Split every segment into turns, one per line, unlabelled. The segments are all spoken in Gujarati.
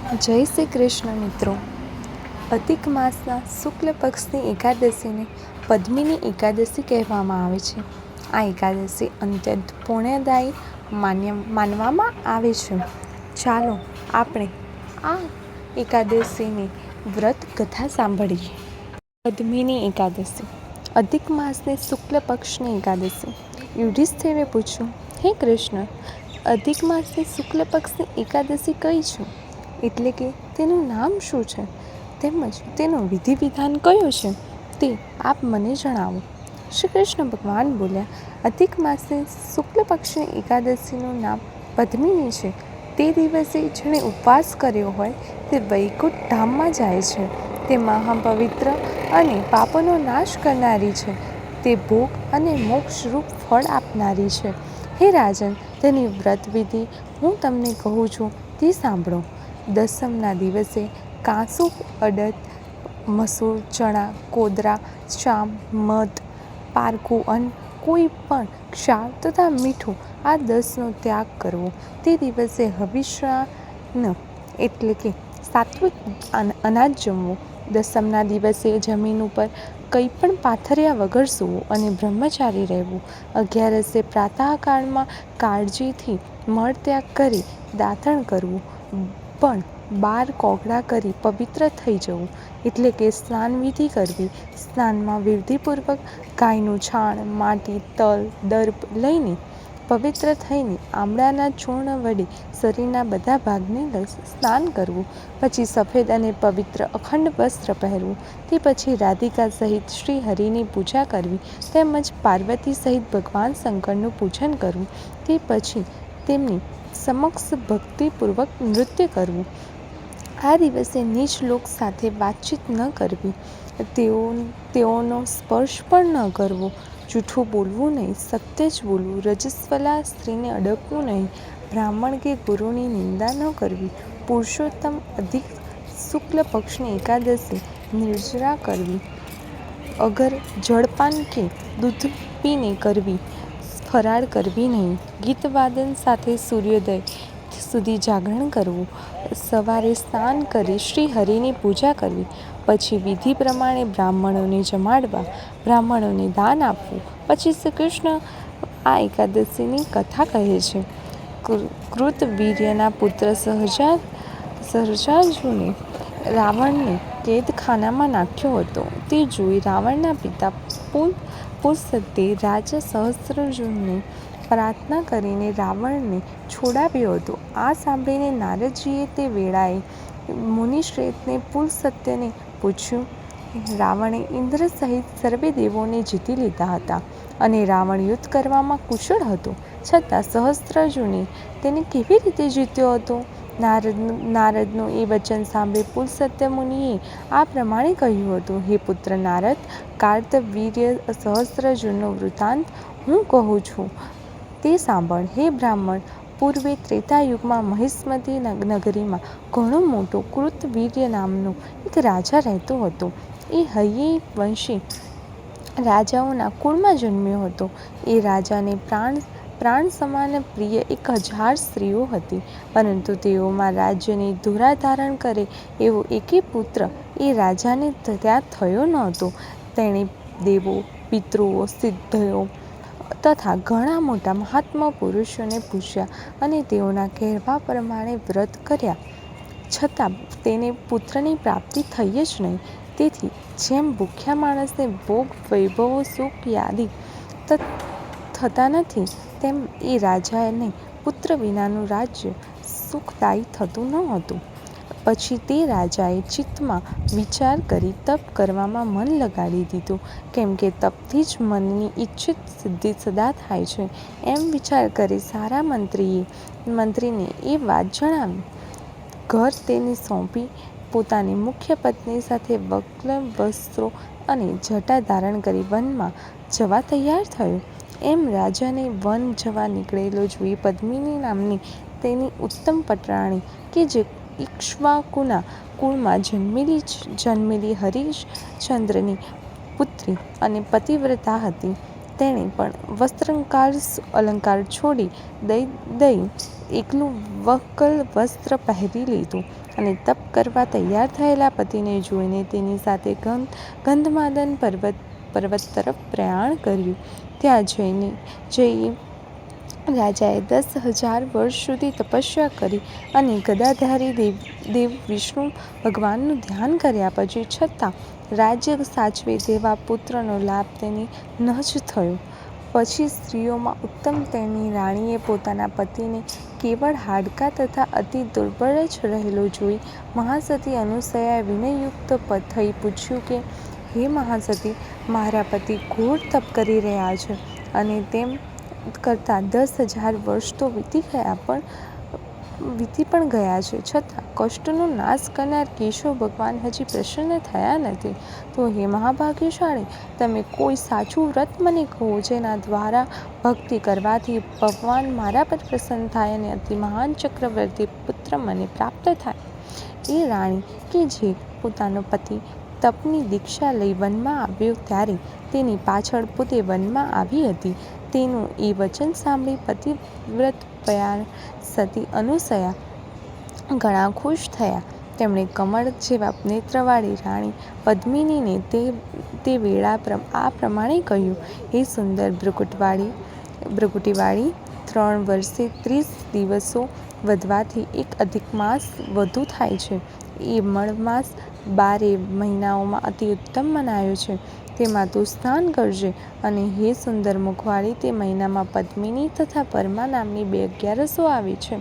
જય શ્રી કૃષ્ણ મિત્રો. અધિક માસના શુક્લ પક્ષની એકાદશીને પદ્મિની એકાદશી કહેવામાં આવે છે. આ એકાદશી અત્યંત પુણ્યદાયી માનવામાં આવે છે. ચાલો આપણે આ એકાદશીની વ્રત કથા સાંભળીએ. પદ્મિની એકાદશી. અધિક માસની શુક્લ પક્ષની એકાદશી. યુધિષ્ઠિરે પૂછ્યું, હે કૃષ્ણ, અધિક માસની શુક્લ પક્ષની એકાદશી કઈ છે? એટલે કે તેનું નામ શું છે, તેમજ તેનો વિધિ વિધાન કયો છે, તે આપ મને જણાવો. શ્રી કૃષ્ણ ભગવાન બોલ્યા, અધિક માસની શુક્લ પક્ષની એકાદશીનું નામ પદ્મિની છે. તે દિવસે જેણે ઉપવાસ કર્યો હોય તે વૈકુંઠ ધામમાં જાય છે. તે મહાપવિત્ર અને પાપોનો નાશ કરનારી છે. તે ભોગ અને મોક્ષરૂપ ફળ આપનારી છે. હે રાજન, તેની વ્રત વિધિ હું તમને કહું છું તે સાંભળો. દસમના દિવસે કાસું, અડદ, મસૂર, ચણા, કોદરા, ચામ, મધ, પારકું અન્ન, કોઈ પણ ક્ષાર તથા મીઠું આ 10નો ત્યાગ કરવો. તે દિવસે હવિષ્યાન્ન એટલે કે સાત્વિક અનાજ જમવું. દસમના દિવસે જમીન ઉપર કંઈ પણ પાથર્યા વગર સૂવું અને બ્રહ્મચારી રહેવું. 11 પ્રાતઃકાળમાં કાળજીથી મળત્યાગ કરી દાતણ કરવું, પણ 12 કોગળા કરી પવિત્ર થઈ જવું, એટલે કે સ્નાનવિધિ કરવી. સ્નાનમાં વિધિપૂર્વક ગાયનું છાણ, માટી, તલ, દર્ભ લઈને પવિત્ર થઈને આમળાના ચૂર્ણ વડે શરીરના બધા ભાગને સ્નાન કરવું. પછી સફેદ અને પવિત્ર અખંડ વસ્ત્ર પહેરવું. તે પછી રાધિકા સહિત શ્રી હરિની પૂજા કરવી, તેમજ પાર્વતી સહિત ભગવાન શંકરનું પૂજન કરવું. તે પછી તેમની સમક્ષ ભક્તિપૂર્વક નૃત્ય કરવું. આ દિવસે નીચ લોક સાથે વાતચીત ન કરવી, તેઓનો સ્પર્શ પણ ન કરવો, જૂઠું બોલવું નહીં, સત્ય જ બોલવું, રજસ્વલા સ્ત્રીને અડકવું નહીં, બ્રાહ્મણ કે ગુરુની નિંદા ન કરવી, પુરુષોત્તમ અધિક શુક્લ પક્ષની એકાદશી નિર્જરા કરવી, અગર જળપાન કે દૂધ પીને કરવી, ફરાળ કરવી નહીં, ગીતવાદન સાથે સૂર્યોદય સુધી જાગરણ કરવું, સવારે સ્નાન કરી શ્રી હરિની પૂજા કરવી, પછી વિધિ પ્રમાણે બ્રાહ્મણોને જમાડવા, બ્રાહ્મણોને દાન આપવું. પછી શ્રી કૃષ્ણ આ એકાદશીની કથા કહે છે. કૃતવીર્યના પુત્ર સહજાર્જુને રાવણને કેદખાનામાં નાખ્યો હતો. તે જોઈ રાવણના પિતા પુલસ્ત્યે રાજા સહજાર્જુનને પ્રાર્થના કરીને રાવણને છોડાવ્યો હતો. આ સાંભળીને નારદજીએ તે વેળાએ મુનિશ્રેષ્ઠ પુલસ્ત્યને પૂછ્યું. રાવણે ઇન્દ્ર સહિત સર્વે દેવોને જીતી લીધા હતા અને રાવણ યુદ્ધ કરવામાં કુશળ હતો, છતાં સહજાર્જુને તેને કેવી રીતે જીત્યો હતો? નારદનું એ વચન સાંભળી પુલસ્ત્ય મુનિએ આ પ્રમાણે કહ્યું હતું, હે પુત્ર નારદ, કાર્તવીર્ય સહજાર્જુનનો વૃત્તાંત હું કહું છું તે સાંભળ. હે બ્રાહ્મણ, પૂર્વે ત્રેતાયુગમાં મહિસ્મતી નગરીમાં ઘણો મોટો કૃતવીર્ય નામનો એક રાજા રહેતો હતો. એ હયવંશી રાજાઓના કુળમાં જન્મ્યો હતો. એ રાજાને પ્રાણ સમાન પ્રિય 1000 સ્ત્રીઓ હતી, પરંતુ તેઓમાં રાજ્યની ધુરા ધારણ કરે એવો એકેય પુત્ર એ રાજાને ત્યાં થયો ન હતો. તેણે દેવો, પિતૃઓ, સિદ્ધો તથા ઘણા મોટા મહાત્મા પુરુષોને પૂજ્યા અને તેઓના કહેવા પ્રમાણે વ્રત કર્યા, છતાં તેને પુત્રની પ્રાપ્તિ થઈ જ નહીં. તેથી જેમ ભૂખ્યા માણસને ભોગ, વૈભવો, સુખ યાદિ થતા નથી, તેમ એ રાજાને પુત્ર વિનાનું રાજ્ય સુખદાયી થતું ન હતું. પછી તે રાજાએ ચિત્તમાં વિચાર કરી તપ કરવામાં મન લગાડી દીધું, કેમ કે તપથી જ મનની ઈચ્છિત સિદ્ધિ સદા થાય છે. એમ વિચાર કરી સારા મંત્રીને એ વાત જણાવી. ઘર તેને સોંપી પોતાની મુખ્ય પત્ની સાથે વસ્ત્રો અને જટા ધારણ કરી વનમાં જવા તૈયાર થયો. એમ રાજાને વન જવા નીકળેલો જોઈ પદ્મિની નામની તેની ઉત્તમ પટરાણી, કે જે ઇક્ષ્વાકુના કુળમાં જન્મેલી હરિશ્ચંદ્રની પુત્રી અને પતિવ્રતા હતી, તેણે પણ અલંકાર છોડી દઈ એકલું વક્કલ વસ્ત્ર પહેરી લીધું અને તપ કરવા તૈયાર થયેલા પતિને જોઈને તેની સાથે ગંધમાદન પર્વત તરફ પ્રયાણ કર્યું. ત્યાં જઈ રાજાએ 10,000 વર્ષ સુધી તપસ્યા કરી અને ગદાધારી દેવ વિષ્ણુ ભગવાનનું ધ્યાન કર્યા પછી છતાં રાજ્ય સાચવે તેવા પુત્રનો લાભ તેને ન જ થયો. પછી સ્ત્રીઓમાં ઉત્તમ તેની રાણીએ પોતાના પતિને કેવળ હાડકાં તથા અતિ દુર્બળ જ રહેલો જોઈ મહાસતી અનુસૂયાએ વિનયયુક્ત થઈ પૂછ્યું કે, હે મહાસતી, મારા પતિ ઘોર તપ કરી રહ્યા છે અને તેમ કરતાં 10,000 વર્ષ તો વીતી પણ ગયા છે, છતાં કષ્ટનો નાશ કરનાર કેશવ ભગવાન હજી પ્રસન્ન થયા નથી. તો હે મહાભાગ્યશાળી, તમે કોઈ સાચું વ્રત મને કહો જેના દ્વારા ભક્તિ કરવાથી ભગવાન મારા પર પ્રસન્ન થાય અને અતિ મહાન ચક્રવર્તી પુત્ર મને પ્રાપ્ત થાય. એ રાણી કે જે પોતાનો પતિ તપની દીક્ષા લઈ વનમાં આવ્યો ત્યારે તેની પાછળ પોતે વનમાં આવી હતી, તેનું એ વચન સાંભળી પતિવ્રત પયાણ સતી અનુસૂયા ઘણા ખુશ થયા. તેમણે કમળ જેવા નેત્રવાળી રાણી પદ્મિનીને તે વેળા આ પ્રમાણે કહ્યું: હે સુંદર ભ્રુકુટીવાળી, 3 વર્ષે 30 દિવસો વધવાથી એક અધિક માસ વધુ થાય છે. એ મળમાસ 12 મહિનાઓમાં અતિ ઉત્તમ મનાયો છે. તેમાં તું સ્નાન કરજે. અને હે સુંદર મુખવાળી, તે મહિનામાં પદ્મિની તથા પरमा નામની 2 11સો આવે છે.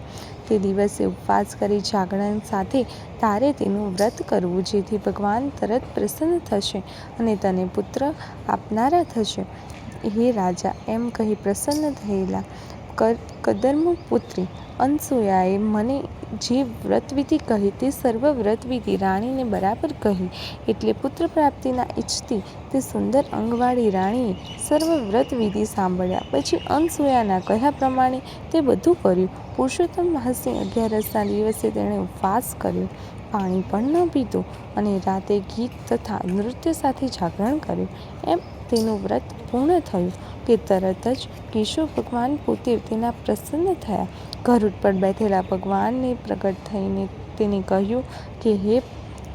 તે દિવસે ઉપવાસ કરી જાગરણ સાથે તારે તેનું વ્રત કરવું, જેથી ભગવાન તરત પ્રસન્ન થશે અને તને પુત્ર આપનારા થશે. હે રાજા, એમ કહી પ્રસન્ન થયેલા કદર્મ પુત્રી અનસૂયાએ મને જે વ્રતવિધિ કહી તે સર્વ વ્રતવિધિ રાણીને બરાબર કહી. એટલે પુત્ર પ્રાપ્તિના ઈચ્છતી તે સુંદર અંગવાળી રાણીએ સર્વ વ્રતવિધિ સાંભળ્યા પછી અનસૂયાના કહ્યા પ્રમાણે તે બધું કર્યું. પુરુષોત્તમ માસની 11સના દિવસે તેણે ઉપવાસ કર્યો, પાણી પણ ન પીધું અને રાતે ગીત તથા નૃત્ય સાથે જાગરણ કર્યું. એમ તેનું વ્રત પૂર્ણ થયું કે તરત જ કેશવ ભગવાન પોતે તેના પ્રસન્ન થયા. ગરુડ પર બેઠેલા ભગવાનને પ્રગટ થઈને તેને કહ્યું કે,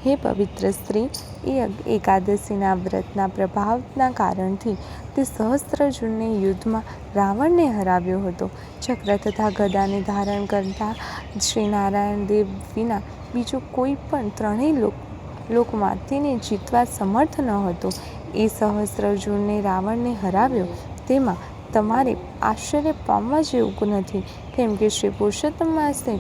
હે પવિત્ર સ્ત્રી, એ એકાદશીના વ્રતના પ્રભાવના કારણથી તે સહસ્ત્રાર્જુનને યુદ્ધમાં રાવણને હરાવ્યો હતો. ચક્ર તથા ગદાને ધારણ કરતા શ્રીનારાયણ દેવ વિના બીજો કોઈ પણ 3 લોકમાં તેને જીતવા સમર્થ ન હતો. એ સહસ્ત્રાર્જુને રાવણને હરાવ્યો તેમાં તમારે આશ્ચર્ય પામવા જેવું નથી, કેમ કે શ્રી પુરુષોત્તમ માસની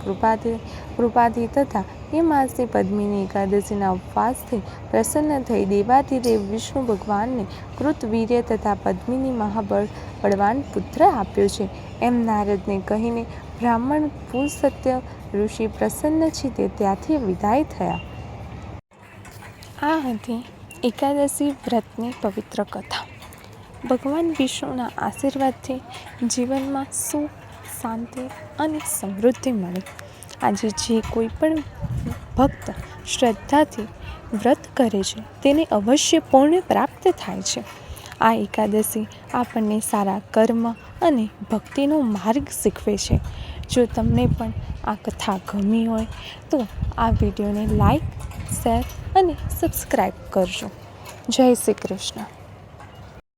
કૃપાથી તથા એ માસની પદ્મિની એકાદશીના ઉપવાસથી પ્રસન્ન થઈ દેવાધિદેવ વિષ્ણુ ભગવાનને કૃતવીર્ય તથા પદ્મિની મહાબળવાન પુત્ર આપ્યો છે. એમ નારદને કહીને બ્રાહ્મણ ભૂસત્ય ઋષિ પ્રસન્ન છે તે ત્યાંથી વિદાય થયા. આ હતી એકાદશી વ્રતની પવિત્ર કથા. ભગવાન વિષ્ણુના આશીર્વાદથી જીવનમાં સુખ, શાંતિ અને સમૃદ્ધિ મળે. આજે જે કોઈ પણ ભક્ત શ્રદ્ધાથી વ્રત કરે છે તેને અવશ્ય પુણ્ય પ્રાપ્ત થાય છે. આ એકાદશી આપણને સારા કર્મ અને ભક્તિનો માર્ગ શીખવે છે. જો તમને પણ આ કથા ગમી હોય તો આ વિડીયોને લાઈક, શેર અને સબસ્ક્રાઈબ કરજો. જય શ્રી કૃષ્ણ.